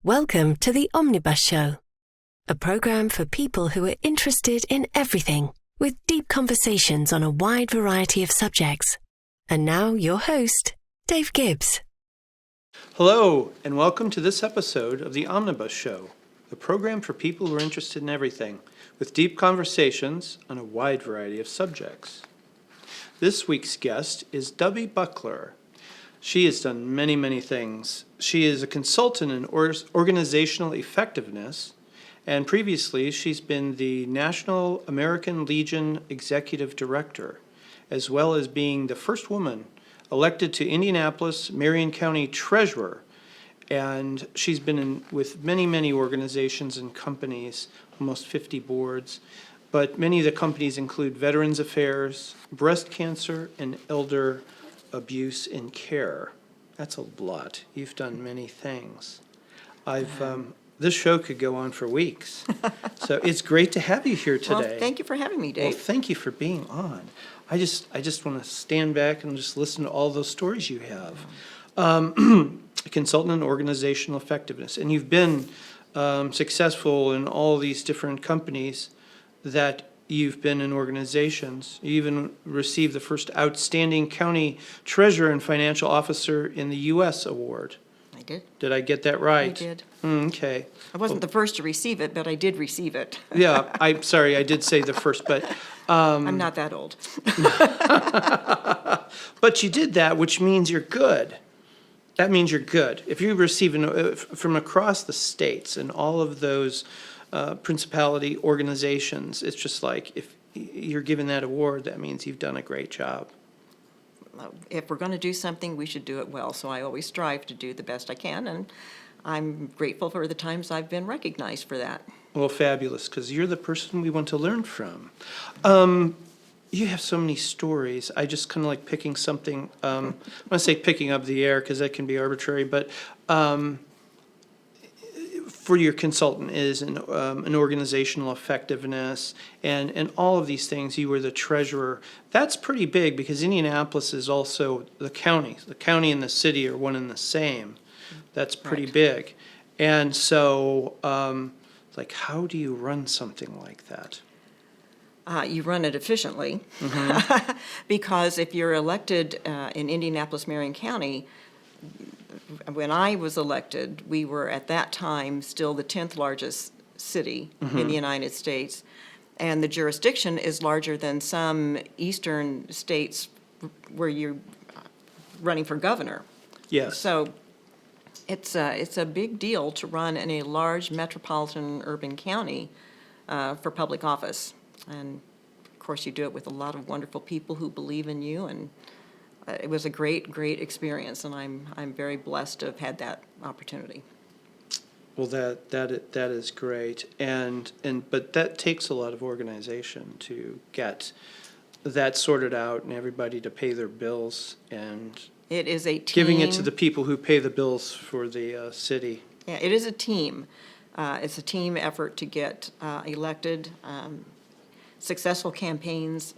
Welcome to the Omnibus Show, a program for people who are interested in everything, with deep conversations on a wide variety of subjects. And now your host, Dave Gibbs. Hello, and welcome to this episode of the Omnibus Show, the program for people who are interested in everything, with deep conversations on a wide variety of subjects. This week's guest is Dubbie Buckler. She has done many things. She is a consultant in organizational effectiveness, and previously she's been the National American Legion Executive Director, as well as being the first woman elected to Indianapolis Marion County Treasurer. And she's been with many organizations and companies, almost 50 boards. But many of the companies include Veterans Affairs, breast cancer, and elder abuse and care. That's a lot. You've done many things. This show could go on for weeks. So it's great to have you here today. Well, thank you for having me, Dave. Well, thank you for being on. I just want to stand back and just listen to all those stories you have. A consultant in organizational effectiveness, and you've been successful in all these different companies that you've been in organizations. You even received the first Outstanding County Treasurer and Financial Officer in the U.S. award. I did. Did I get that right? You did. Okay. I wasn't the first to receive it, but I did receive it. Yeah, I'm sorry, I did say the first, but... I'm not that old. But you did that, which means you're good. That means you're good. If you receive from across the states and all of those principality organizations, it's just like if you're given that award, that means you've done a great job. If we're going to do something, we should do it well. So I always strive to do the best I can, and I'm grateful for the times I've been recognized for that. Well, fabulous, because you're the person we want to learn from. You have so many stories. I just kind of like picking something. I want to say picking up the air because that can be arbitrary, but for your consultant is an organizational effectiveness and all of these things. You were the treasurer. That's pretty big because Indianapolis is also the county. The county and the city are one and the same. That's pretty big. And so, like, how do you run something like that? You run it efficiently, because if you're elected in Indianapolis Marion County, when I was elected, we were at that time still the 10th largest city in the United States, and the jurisdiction is larger than some eastern states where you're running for governor. Yes. So it's a big deal to run in a large metropolitan urban county for public office. And, of course, you do it with a lot of wonderful people who believe in you, and it was a great experience, and I'm very blessed to have had that opportunity. Well, that is great, but that takes a lot of organization to get that sorted out and everybody to pay their bills and it is a team. Giving it to the people who pay the bills for the city. Yeah, it is a team. It's a team effort to get elected. Successful campaigns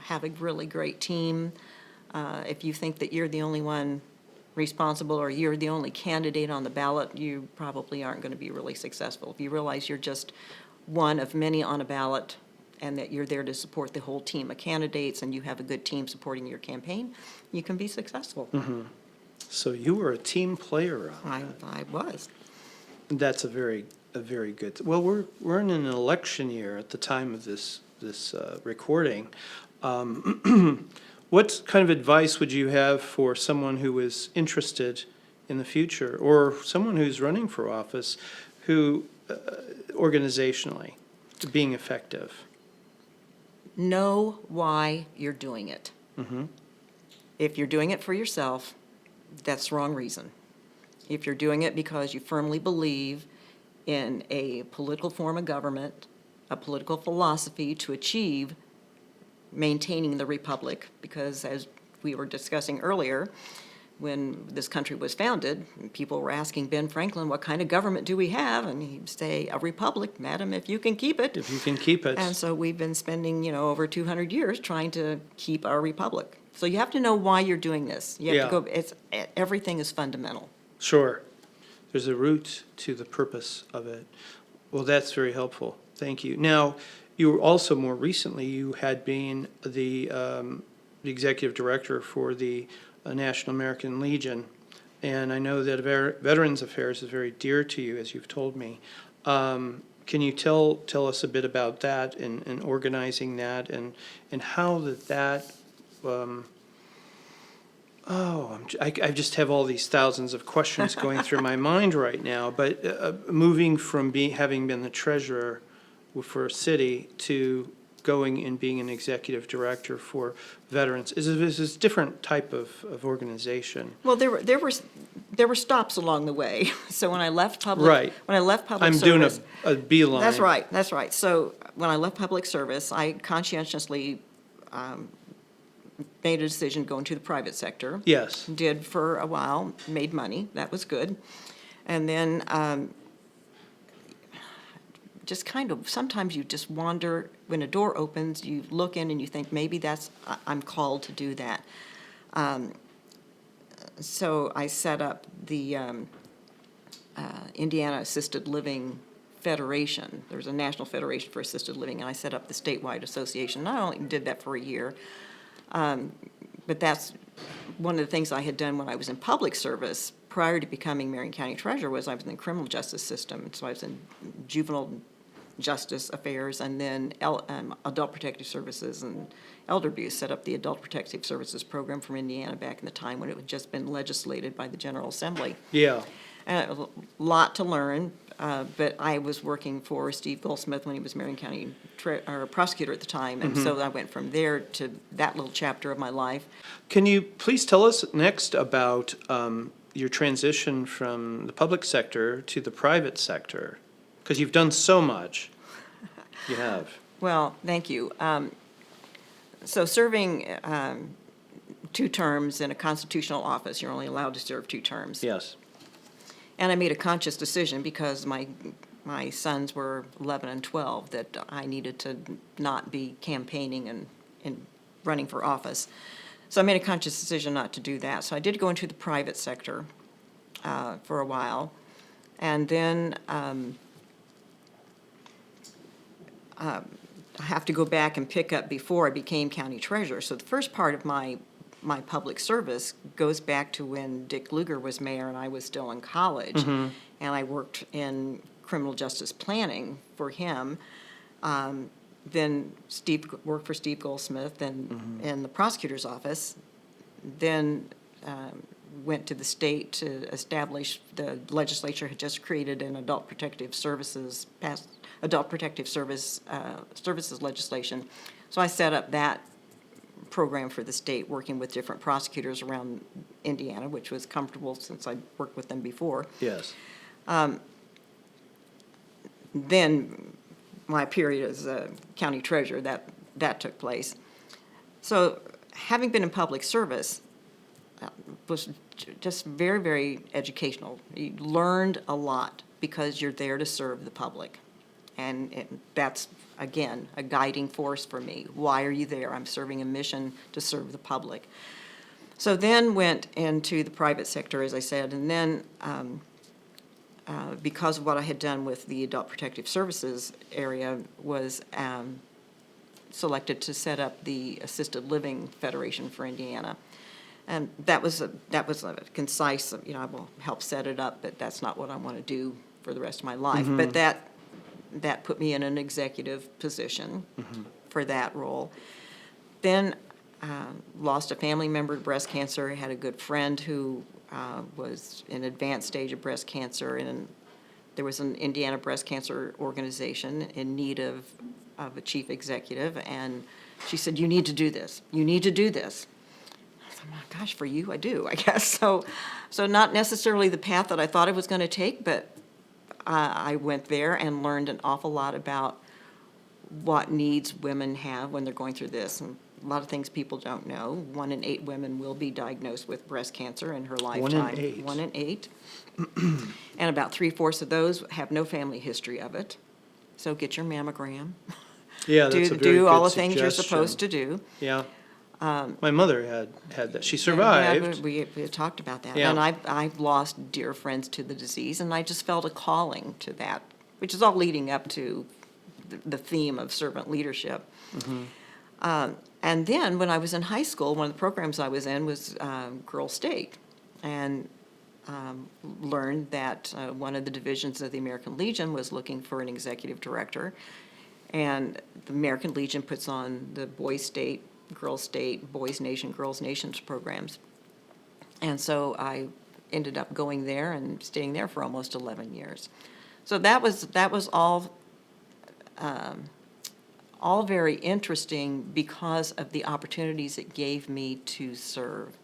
have a really great team. If you think that you're the only one responsible or you're the only candidate on the ballot, you probably aren't going to be really successful. If you realize you're just one of many on a ballot and that you're there to support the whole team of candidates and you have a good team supporting your campaign, you can be successful. Mm-hmm. So you were a team player on that. I was. That's a very good. Well, we're in an election year at the time of this recording. What kind of advice would you have for someone who is interested in the future, or someone who's running for office, who organizationally being effective? Know why you're doing it. Mm-hmm. If you're doing it for yourself, that's the wrong reason. If you're doing it because you firmly believe in a political form of government, a political philosophy to achieve maintaining the republic, because as we were discussing earlier, when this country was founded, people were asking Ben Franklin, what kind of government do we have? And he'd say, a republic, madam, if you can keep it. If you can keep it. And so we've been spending, over 200 years trying to keep our republic. So you have to know why you're doing this. You have to go, everything is fundamental. Sure. there's a root to the purpose of it. Well, that's very helpful. Thank you. Now, you were also more recently, you had been the executive director for the National American Legion, and I know that Veterans Affairs is very dear to you, as you've told me. Can you tell us a bit about that and organizing that and how that I just have all these thousands of questions going through my mind right now, but moving from having been the treasurer for a city to going and being an executive director for veterans is a different type of organization. Well, there were stops along the way. So when I left public, Right. when I left public I'm service, doing a beeline. That's right, that's right. So when I left public service, I conscientiously made a decision to go into the private sector. Yes. Did for a while, made money, that was good. And then just kind of, sometimes you just wander, when a door opens, you look in and you think, maybe I'm called to do that. So I set up the Indiana Assisted Living Federation. There's a National Federation for Assisted Living, and I set up the statewide association. I only did that for a year, but that's one of the things I had done when I was in public service prior to becoming Marion County Treasurer. Was I was in the criminal justice system, so I was in juvenile justice affairs, and then adult protective services and elder abuse. Set up the adult protective services program from Indiana back in the time when it had just been legislated by the General Assembly. Yeah. And it was a lot to learn, but I was working for Steve Goldsmith when he was Marion County prosecutor at the time, and so I went from there to that little chapter of my life. Can you please tell us next about your transition from the public sector to the private sector? Because you've done so much. You have. Well, thank you. So serving 2 terms in a constitutional office, you're only allowed to serve 2 terms. Yes. And I made a conscious decision because my sons were 11 and 12 that I needed to not be campaigning and running for office. So I made a conscious decision not to do that. So I did go into the private sector for a while. And then I have to go back and pick up before I became county treasurer. So the first part of my public service goes back to when Dick Lugar was mayor and I was still in college. Mm-hmm. And I worked in criminal justice planning for him. Then Steve worked for Steve Goldsmith and in the prosecutor's office. Then went to the state to establish, the legislature had just created an adult protective services, passed adult protective services legislation. So I set up that program for the state, working with different prosecutors around Indiana, which was comfortable since I'd worked with them before. Yes. Then my period as a county treasurer, that took place. So having been in public service was just very, very educational. You learned a lot because you're there to serve the public. And that's, again, a guiding force for me. Why are you there? I'm serving a mission to serve the public. So then went into the private sector, as I said, and then because of what I had done with the adult protective services area, was selected to set up the Assisted Living Federation for Indiana. And that was a concise, I will help set it up, but that's not what I want to do for the rest of my life. Mm-hmm. But that put me in an executive position for that role. Then lost a family member to breast cancer, had a good friend who was in advanced stage of breast cancer, and there was an Indiana breast cancer organization in need of a chief executive, and she said, you need to do this. You need to do this. I thought, oh, gosh, for you, I do, I guess. So not necessarily the path that I thought it was going to take, but I went there and learned an awful lot about what needs women have when they're going through this. And a lot of things people don't know. 1 in 8 women will be diagnosed with breast cancer in her lifetime. 1 in 8. 1 in 8. And about 3/4 of those have no family history of it. So get your mammogram. Yeah, that's a very do all good the things you're suggestion. supposed to do. Yeah. My mother had that. She survived. Yeah, we had talked about that. Yeah. And I've lost dear friends to the disease, and I just felt a calling to that, which is all leading up to the theme of servant leadership. And then when I was in high school, one of the programs I was in was Girls State, and learned that one of the divisions of the American Legion was looking for an executive director. And the American Legion puts on the Boys State, Girls State, Boys Nation, Girls Nations programs. And so I ended up going there and staying there for almost 11 years. So that was all very interesting because of the opportunities it gave me to serve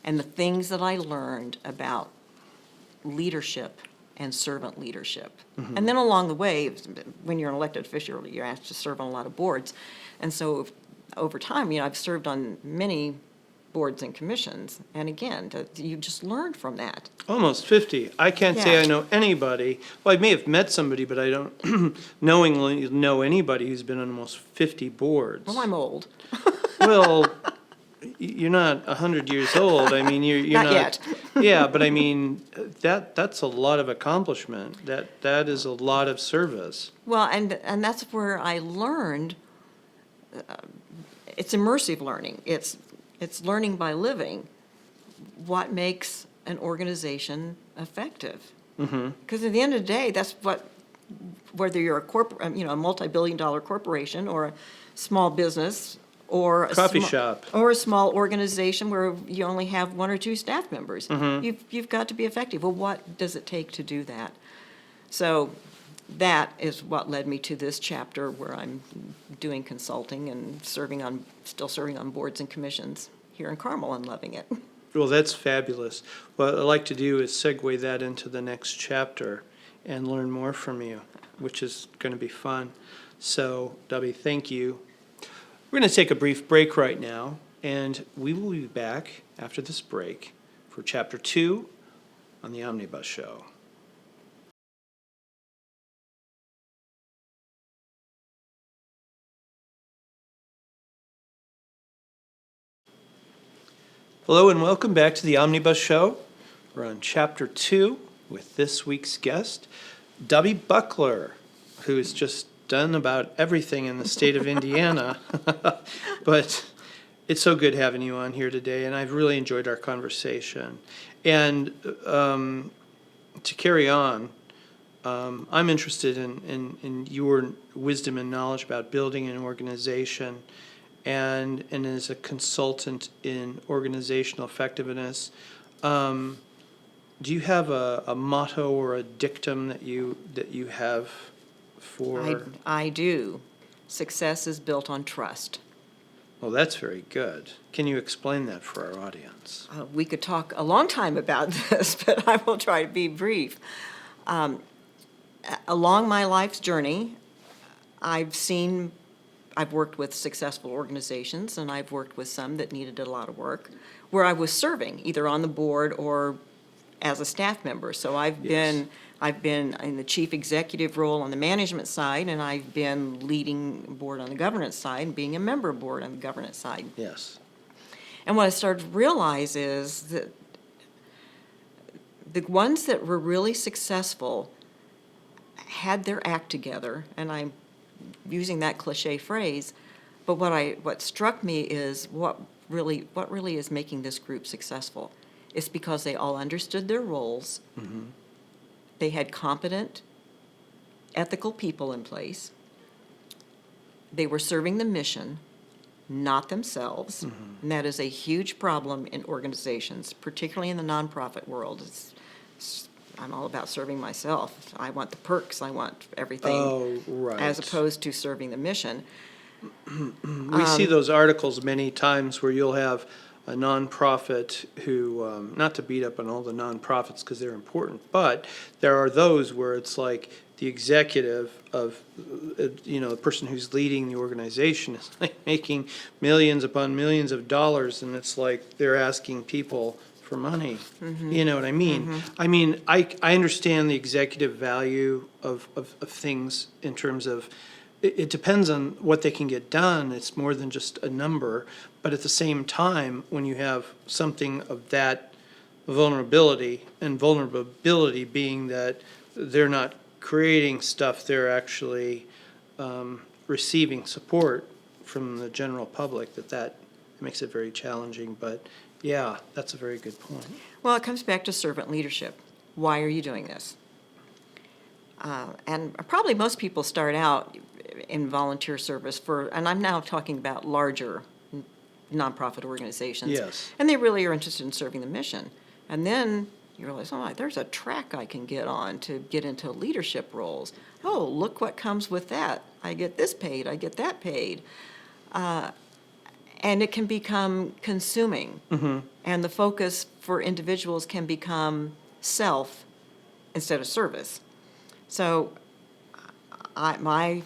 and the things that I learned about leadership and servant leadership. And then along the way, when you're an elected official, you're asked to serve on a lot of boards. And so over time, I've served on many boards and commissions. And again, you just learn from that. Almost 50. I can't say Yeah. I know anybody. Well, I may have met somebody, but I don't knowingly know anybody who's been on almost 50 boards. Well, I'm old. Well, you're not 100 years old. I mean, you're Not not. yet. Yeah, but I mean, that's a lot of accomplishment. That is a lot of service. Well, and that's where I learned, it's immersive learning. It's learning by living what makes an organization effective. Because at the end of the day, that's what, whether you're a multi-billion-dollar corporation or a small business or a Coffee shop. or a small organization where you only have one or two staff members, you've got to be effective. Well, what does it take to do that? So that is what led me to this chapter where I'm doing consulting and still serving on boards and commissions here in Carmel and loving it. Well, that's fabulous. What I'd like to do is segue that into the next chapter and learn more from you, which is going to be fun. So, Dubbie, thank you. We're going to take a brief break right now, and we will be back after this break for Chapter 2 on the Omnibus Show. Hello and welcome back to the Omnibus Show. We're on Chapter 2 with this week's guest, Dubbie Buckler, who has just done about everything in the state of Indiana. But it's so good having you on here today, and I've really enjoyed our conversation. And to carry on, I'm interested in your wisdom and knowledge about building an organization. And as a consultant in organizational effectiveness, do you have a motto or a dictum that you have for? I do. Success is built on trust. Well, that's very good. Can you explain that for our audience? We could talk a long time about this, but I will try to be brief. Along my life's journey, I've worked with successful organizations, and I've worked with some that needed a lot of work, where I was serving, either on the board or as a staff member. So I've been in the chief executive role on the management side, and I've been leading board on the governance side and being a member of board on the governance side. Yes. And what I started to realize is that the ones that were really successful had their act together, and I'm using that cliche phrase, but what struck me is what really is making this group successful. It's because they all understood their roles. They had competent, ethical people in place. They were serving the mission, not themselves. And that is a huge problem in organizations, particularly in the nonprofit world. I'm all about serving myself. I want the perks. I want everything. Oh, right. As opposed to serving the mission. We see those articles many times where you'll have a nonprofit who, not to beat up on all the nonprofits because they're important, but there are those where it's like the executive of, the person who's leading the organization is like making millions upon millions of dollars, and it's like they're asking people for money. You know what I mean? I mean, I understand the executive value of things in terms of it depends on what they can get done. It's more than just a number. But at the same time, when you have something of that vulnerability, and vulnerability being that they're not creating stuff, they're actually receiving support from the general public, that makes it very challenging. But yeah, that's a very good point. Well, it comes back to servant leadership. Why are you doing this? And probably most people start out in volunteer service and I'm now talking about larger nonprofit organizations. Yes. And they really are interested in serving the mission. And then you realize, there's a track I can get on to get into leadership roles. Oh, look what comes with that. I get this paid, I get that paid. And it can become consuming. Mm-hmm. And the focus for individuals can become self instead of service. So my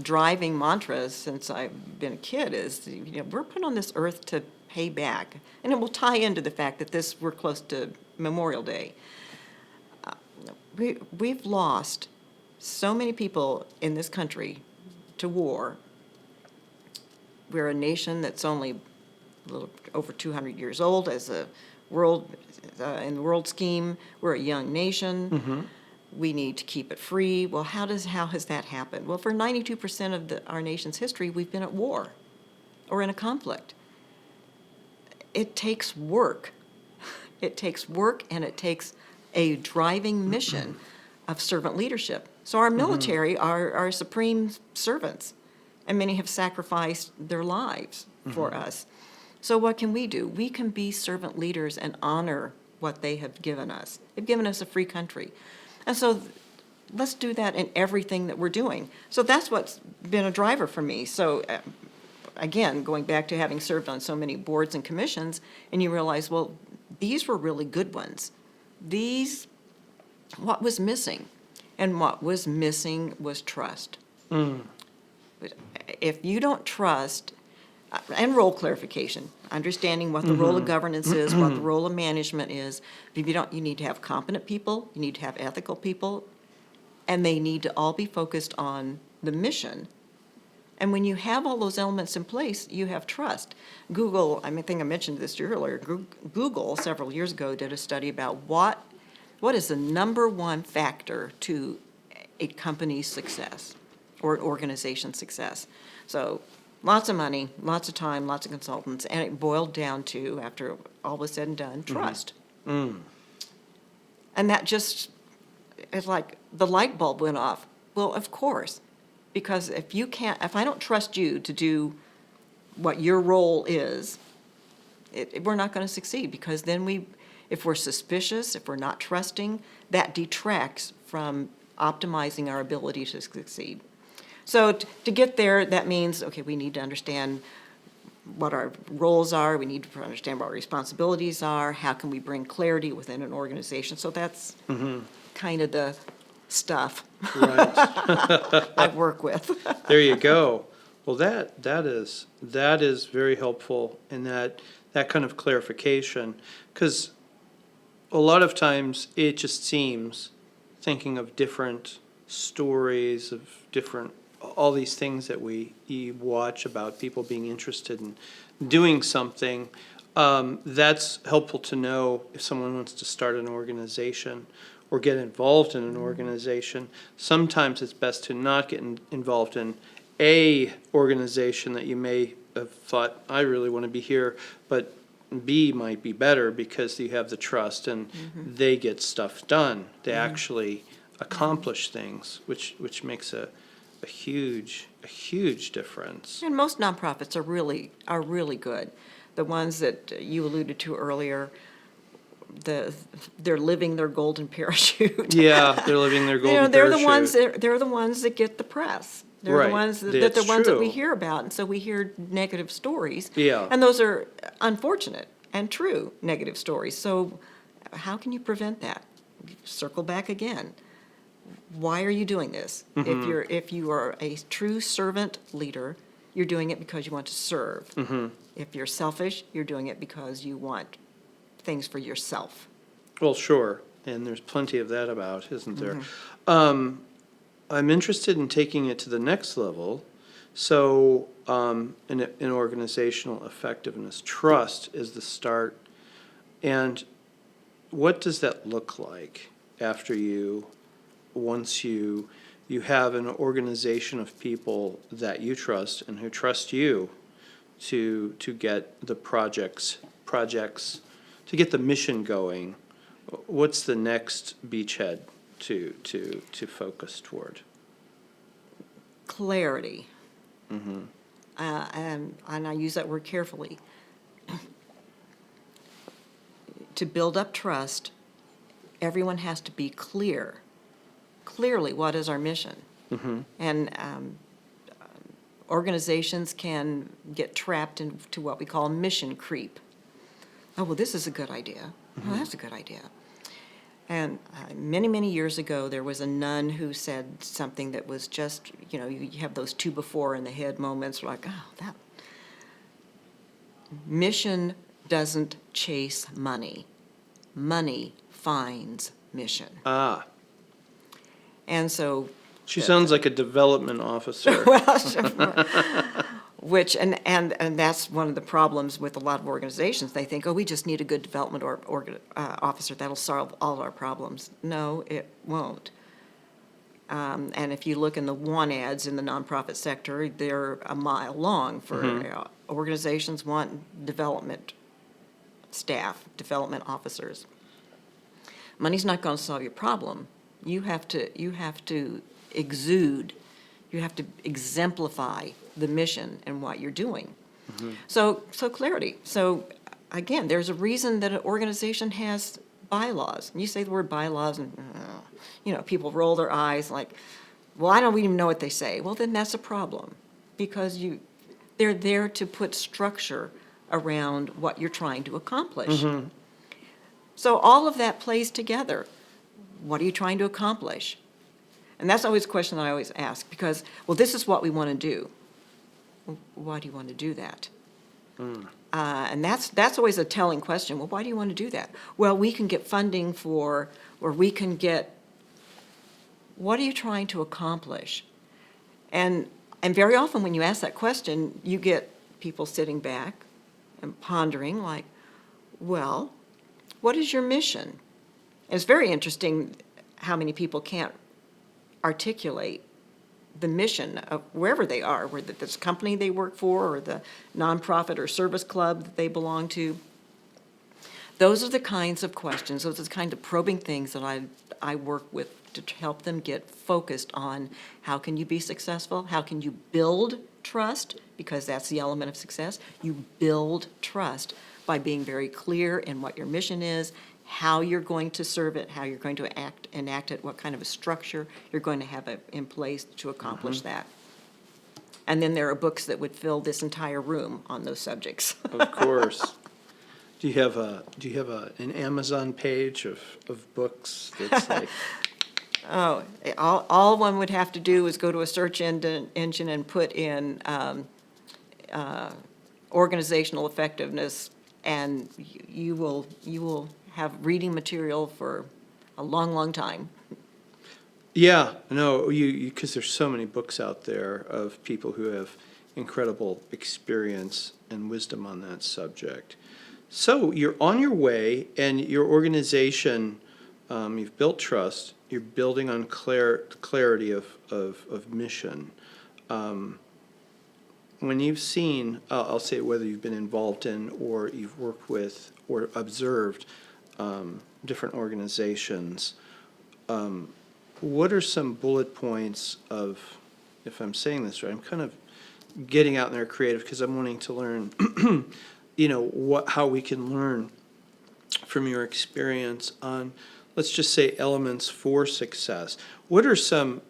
driving mantra since I've been a kid is, we're put on this earth to pay back. And it will tie into the fact that we're close to Memorial Day. We've lost so many people in this country to war. We're a nation that's only a little over 200 years old as a world, in the world scheme. We're a young nation. Mm-hmm. We need to keep it free. Well, how has that happened? Well, for 92% of our nation's history, we've been at war or in a conflict. It takes work. It takes work, and it takes a driving mission of servant leadership. So our military are our supreme servants, and many have sacrificed their lives for us. So what can we do? We can be servant leaders and honor what they have given us. They've given us a free country. And so let's do that in everything that we're doing. So that's what's been a driver for me. So again, going back to having served on so many boards and commissions, and you realize, well, these were really good ones. What was missing? And what was missing was trust. If you don't trust, and role clarification, understanding what the role of governance is, what the role of management is. If you don't, you need to have competent people, you need to have ethical people, and they need to all be focused on the mission. And when you have all those elements in place, you have trust. Google, I think I mentioned this earlier, Google several years ago did a study about what is the number one factor to a company's success or an organization's success. So lots of money, lots of time, lots of consultants, and it boiled down to, after all was said and done, trust. And that just, it's like the light bulb went off. Well, of course, because if I don't trust you to do what your role is, we're not going to succeed, because then if we're suspicious, if we're not trusting, that detracts from optimizing our ability to succeed. So to get there, that means, okay, we need to understand what our roles are, we need to understand what our responsibilities are, how can we bring clarity within an organization. So that's kind of the stuff Right. I work with. There you go. Well, that is very helpful in that kind of clarification, because a lot of times it just seems, thinking of different stories of different, all these things that we watch about people being interested in doing something, that's helpful to know if someone wants to start an organization or get involved in an organization. Sometimes it's best to not get involved in a organization that you may have thought, I really want to be here, but B might be better because you have the trust and they get stuff done. They actually accomplish things, which makes a huge difference. And most nonprofits are really good. The ones that you alluded to earlier, they're living their golden parachute. Yeah, they're living their golden they're parachute. they're the ones that get the press. They're Right. the ones That's the ones that we true. hear about, and so we hear negative stories. Yeah. And those are unfortunate and true negative stories. So how can you prevent that? Circle back again. Why are you doing this? If you are a true servant leader, you're doing it because you want to serve. If you're selfish, you're doing it because you want things for yourself. Well, sure, and there's plenty of that about, isn't there? I'm interested in taking it to the next level. So, in organizational effectiveness, trust is the start. And what does that look like after once you have an organization of people that you trust and who trust you to get the projects, to get the mission going? What's the next beachhead to focus toward? Clarity. And I use that word carefully. To build up trust, everyone has to be clearly what is our mission. And organizations can get trapped into what we call mission creep. Oh, well, this is a good idea. Oh, that's a good idea. And many, many years ago, there was a nun who said something that was just, you have those two before in the head moments, like, oh, that mission doesn't chase money. Money finds mission. Ah, And so, she sounds like a development officer. well, sure. Which, and that's one of the problems with a lot of organizations. They think, oh, we just need a good development officer that'll solve all our problems. No, it won't. And if you look in the want ads in the nonprofit sector, they're a mile long for organizations want development staff, development officers. Money's not going to solve your problem. You have to exude, you have to exemplify the mission and what you're doing. So clarity. So again, there's a reason that an organization has bylaws. And you say the word bylaws and, people roll their eyes like, well, I don't even know what they say. Well, then that's a problem because they're there to put structure around what you're trying to accomplish. So all of that plays together. What are you trying to accomplish? And that's always a question that I always ask because, well, this is what we want to do. Well, why do you want to do that? And that's always a telling question. Well, why do you want to do that? Well, we can get funding for, or we can get, what are you trying to accomplish? And very often when you ask that question, you get people sitting back and pondering like, well, what is your mission? And it's very interesting how many people can't articulate the mission of wherever they are, whether this company they work for or the nonprofit or service club that they belong to. Those are the kinds of questions, those are the kind of probing things that I work with to help them get focused on how can you be successful, how can you build trust, because that's the element of success. You build trust by being very clear in what your mission is, how you're going to serve it, how you're going to enact it, what kind of a structure you're going to have in place to accomplish that. And then there are books that would fill this entire room on those subjects. Of course. Do you have an Amazon page of books that's like? Oh, all one would have to do is go to a search engine and put in organizational effectiveness, and you will have reading material for a long, long time. Yeah, no, because there's so many books out there of people who have incredible experience and wisdom on that subject. So you're on your way, and your organization, you've built trust, you're building on clarity of mission. When you've seen, I'll say whether you've been involved in or you've worked with or observed different organizations, what are some bullet points of, if I'm saying this right, I'm kind of getting out in there creative because I'm wanting to learn, how we can learn from your experience on, let's just say, elements for success. What are some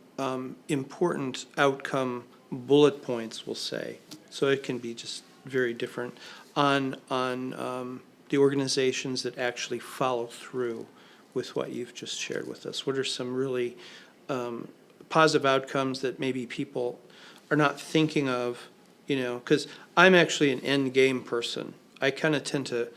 important outcome bullet points, we'll say, so it can be just very different, on the organizations that actually follow through with what you've just shared with us? What are some really positive outcomes that maybe people are not thinking of, because I'm actually an end game person. I kind of tend to,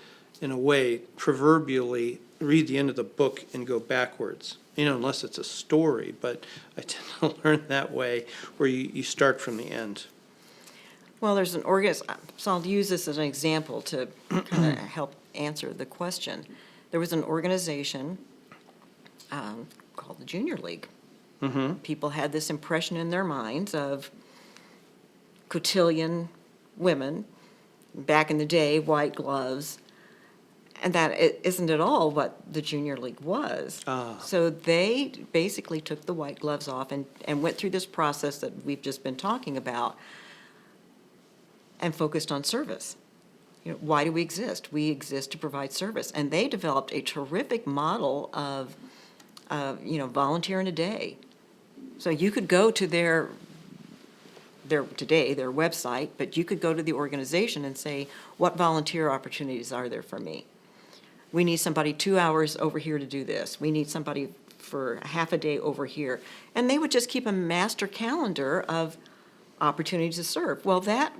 in a way, proverbially read the end of the book and go backwards. unless it's a story, but I tend to learn that way, where you start from the end. Well, there's so I'll use this as an example to kind of help answer the question. There was an organization called the Junior League. People had this impression in their minds of cotillion women, back in the day, white gloves, and that it isn't at all what the Junior League was. So they basically took the white gloves off and went through this process that we've just been talking about and focused on service. Why do we exist? We exist to provide service. And they developed a terrific model of volunteer in a day. So you could go to their website, but you could go to the organization and say, what volunteer opportunities are there for me? We need somebody 2 hours over here to do this. We need somebody for half a day over here. And they would just keep a master calendar of opportunities to serve. Well, that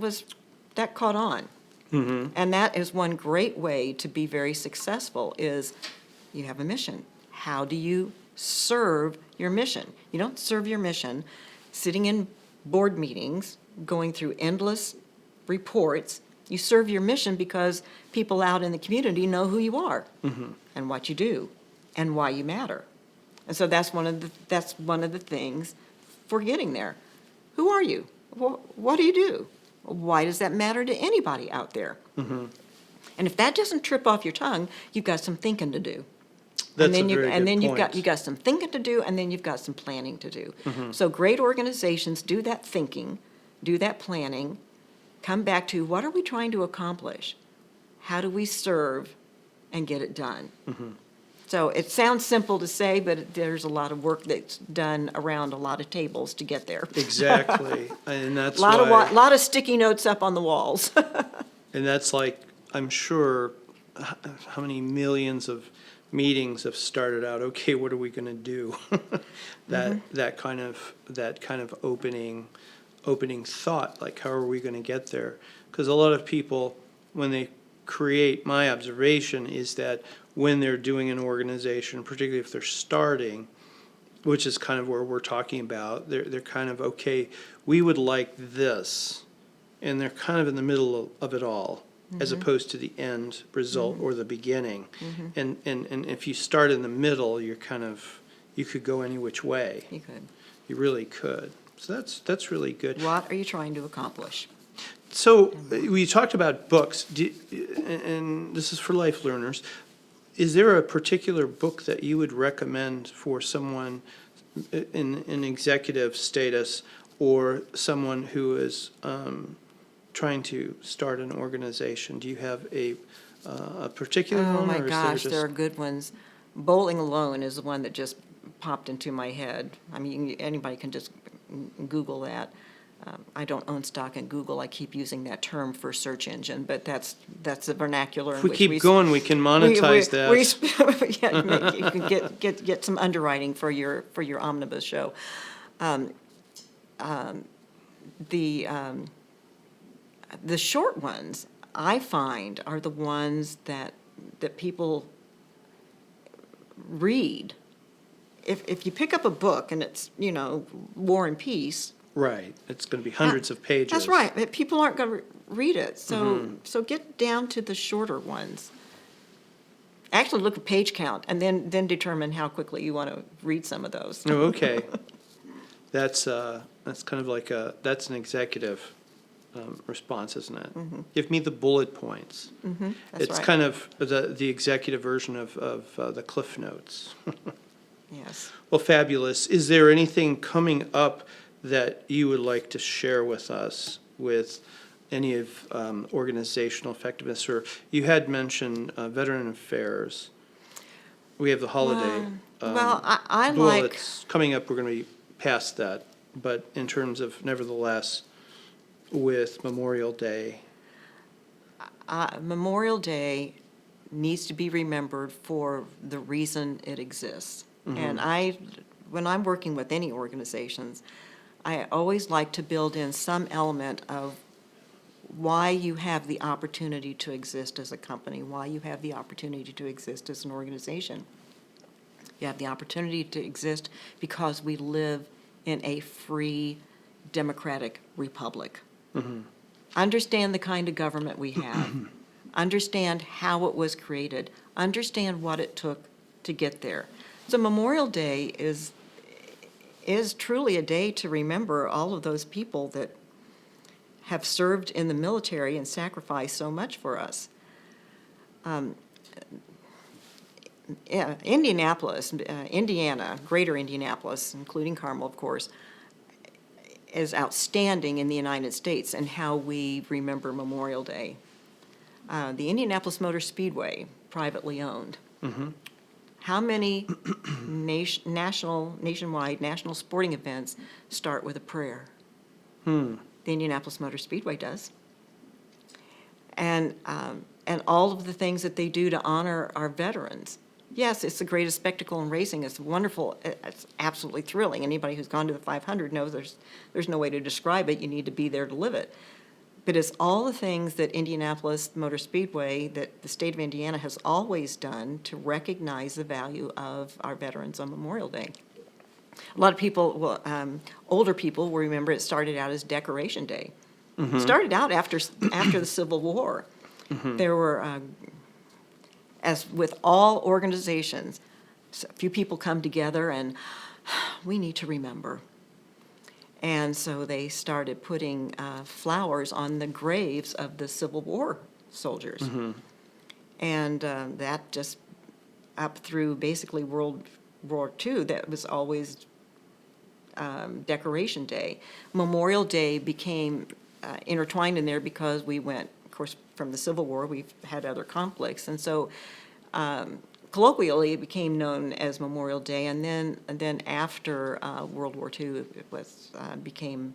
caught on. And that is one great way to be very successful, is you have a mission. How do you serve your mission? You don't serve your mission sitting in board meetings, going through endless reports. You serve your mission because people out in the community know who you are and what you do and why you matter. And so that's one of the things for getting there. Who are you? What do you do? Why does that matter to anybody out there? And if that doesn't trip off your tongue, you've got some thinking to do. That's and then a very good point. you've got some thinking to do, and then you've got some planning to do. So great organizations do that thinking, do that planning, come back to what are we trying to accomplish? How do we serve and get it done? So it sounds simple to say, but there's a lot of work that's done around a lot of tables to get there. Exactly, and that's A lot of sticky notes up on the walls. And that's like, I'm sure, how many millions of meetings have started out, okay, what are we going to do? That kind of opening thought, like, how are we going to get there? Because a lot of people, when they create, my observation is that when they're doing an organization, particularly if they're starting, which is kind of where we're talking about, they're kind of, okay, we would like this, and they're kind of in the middle of it all, as opposed to the end result or the beginning. And if you start in the middle, you could go any which way. You could. You really could. So that's really good. What are you trying to accomplish? So we talked about books, and this is for life learners. Is there a particular book that you would recommend for someone in executive status or someone who is trying to start an organization? Do you have a particular one? Oh, my or is gosh, there there are good ones. Bowling Alone is the one that just popped into my head. I mean, anybody can just Google that. I don't own stock in Google. I keep using that term for search engine, but that's the vernacular. If we keep going, we can monetize that. Yeah, you can get some underwriting for your Omnibus Show. The short ones, I find, are the ones that people read. If you pick up a book and it's, War and Peace. Right, it's going to be hundreds of pages. That's right, but people aren't going to read it, so get down to the shorter ones. Actually, look at page count, and then determine how quickly you want to read some of those. Oh, okay. That's kind of like that's an executive response, isn't it? Give me the bullet points. That's It's right. kind of the executive version of the Cliff Notes. Yes. Well, fabulous. Is there anything coming up that you would like to share with us with any of organizational effectiveness? Or you had mentioned Veteran Affairs. We have the holiday. Well, I Well, like, it's coming up, we're going to be past that. But in terms of, nevertheless, with Memorial Day, Memorial Day needs to be remembered for the reason it exists. And when I'm working with any organizations, I always like to build in some element of why you have the opportunity to exist as a company, why you have the opportunity to exist as an organization. You have the opportunity to exist because we live in a free, democratic republic. Understand the kind of government we have. Understand how it was created. Understand what it took to get there. So Memorial Day is truly a day to remember all of those people that have served in the military and sacrificed so much for us. Indianapolis, Indiana, greater Indianapolis, including Carmel, of course, is outstanding in the United States in how we remember Memorial Day. The Indianapolis Motor Speedway, privately owned. How many nationwide, national sporting events start with a prayer? The Indianapolis Motor Speedway does. And all of the things that they do to honor our veterans. Yes, it's the greatest spectacle in racing. It's wonderful. It's absolutely thrilling. Anybody who's gone to the 500 knows there's no way to describe it. You need to be there to live it. But it's all the things that Indianapolis Motor Speedway, that the state of Indiana has always done to recognize the value of our veterans on Memorial Day. A lot of people, older people will remember it started out as Decoration Day. It started out after the Civil War. There were, as with all organizations, a few people come together and we need to remember. And so they started putting flowers on the graves of the Civil War soldiers. And that just up through basically World War II, that was always Decoration Day. Memorial Day became intertwined in there because we went, of course, from the Civil War, we've had other conflicts. And so colloquially, it became known as Memorial Day, and then after World War II, it was became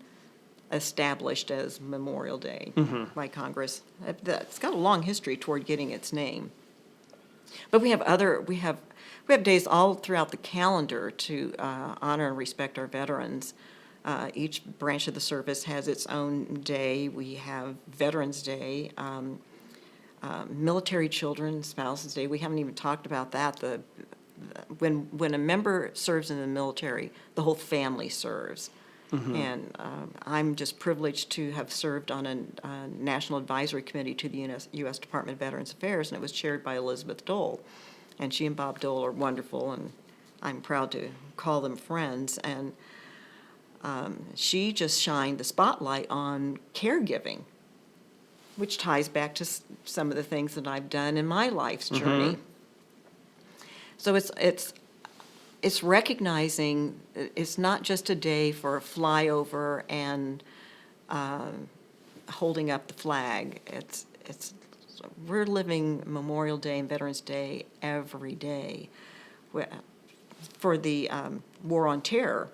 established as Memorial Day by Congress. It's got a long history toward getting its name. But we have days all throughout the calendar to honor and respect our veterans. Each branch of the service has its own day. We have Veterans Day. Military Children, Spouses Day. We haven't even talked about that. When a member serves in the military, the whole family serves. And I'm just privileged to have served on a National Advisory Committee to the U.S. Department of Veterans Affairs, and it was chaired by Elizabeth Dole. And she and Bob Dole are wonderful, and I'm proud to call them friends. And she just shined the spotlight on caregiving, which ties back to some of the things that I've done in my life's journey. So it's recognizing it's not just a day for a flyover and holding up the flag. We're living Memorial Day and Veterans Day every day. For the War on Terror,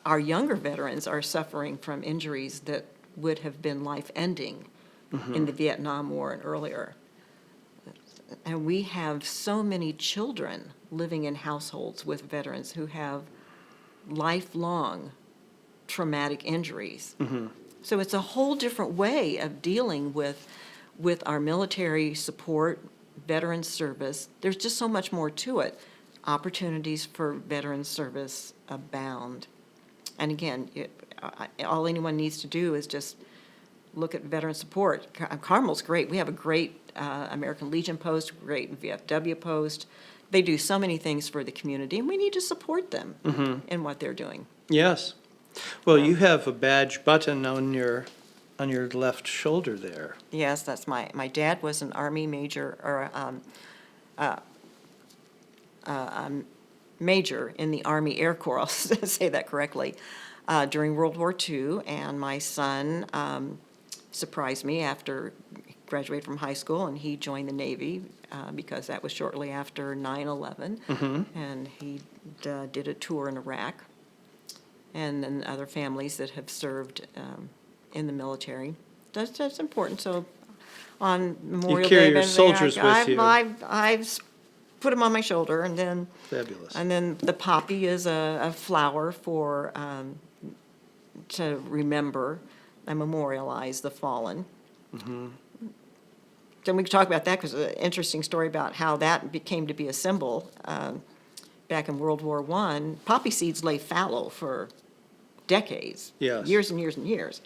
our younger veterans are suffering from injuries that would have been life-ending in the Vietnam War and earlier. And we have so many children living in households with veterans who have lifelong traumatic injuries. So it's a whole different way of dealing with our military support, veterans service. There's just so much more to it. Opportunities for veterans service abound. And again, all anyone needs to do is just look at veteran support. Carmel's great. We have a great American Legion post, great VFW post. They do so many things for the community, and we need to support them in what they're doing. Yes. Well, you have a badge button on your left shoulder there. Yes, that's my dad was an Army major, or major in the Army Air Corps, I'll say that correctly, during World War II, and my son surprised me after he graduated from high school, and he joined the Navy because that was shortly after 9/11, and he did a tour in Iraq, and then other families that have served in the military. That's important. So on Memorial Day, you carry your soldiers with you. I've put them on my shoulder, and then Fabulous. And then the poppy is a flower for to remember and memorialize the fallen. Then we can talk about that because it's an interesting story about how that came to be a symbol. back in World War I, poppy seeds lay fallow for decades. Yes. Years and years and years.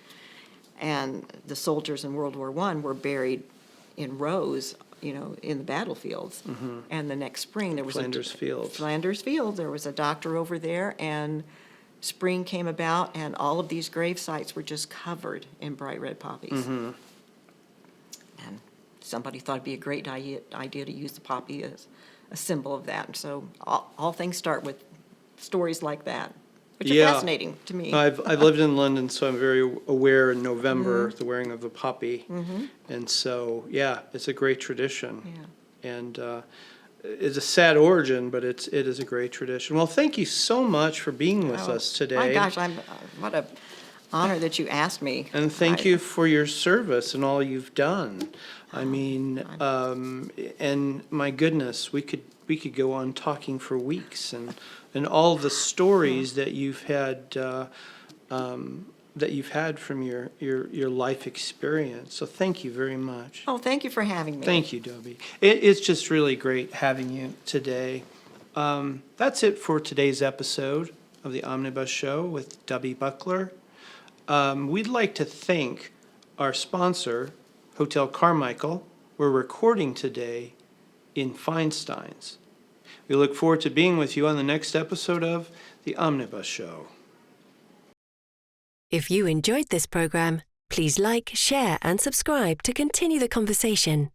And the soldiers in World War I were buried in rows, in the battlefields. And the next spring, there was Flanders Fields. Flanders Field. There was a doctor over there, and spring came about, and all of these grave sites were just covered in bright red poppies. And somebody thought it'd be a great idea to use the poppy as a symbol of that. And so all things start with stories like that, which are fascinating to me. I've lived in London, so I'm very aware in November, the wearing of the poppy. And so, it's a great tradition. Yeah. And it's a sad origin, but it is a great tradition. Well, thank you so much for being with us today. My gosh, what a honor that you asked me. And thank you for your service and all you've done. I mean, and my goodness, we could go on talking for weeks, and all the stories that you've had from your life experience. So thank you very much. Oh, thank you for having me. Thank you, Dubbie. It's just really great having you today. That's it for today's episode of the Omnibus Show with Dubbie Buckler. We'd like to thank our sponsor, Hotel Carmichael. We're recording today in Feinstein's. We look forward to being with you on the next episode of the Omnibus Show. If you enjoyed this program, please like, share, and subscribe to continue the conversation.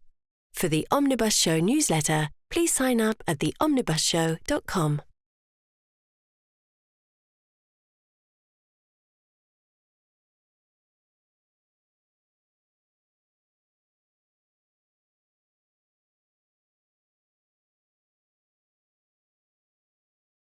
For the Omnibus Show newsletter, please sign up at theomnibusshow.com.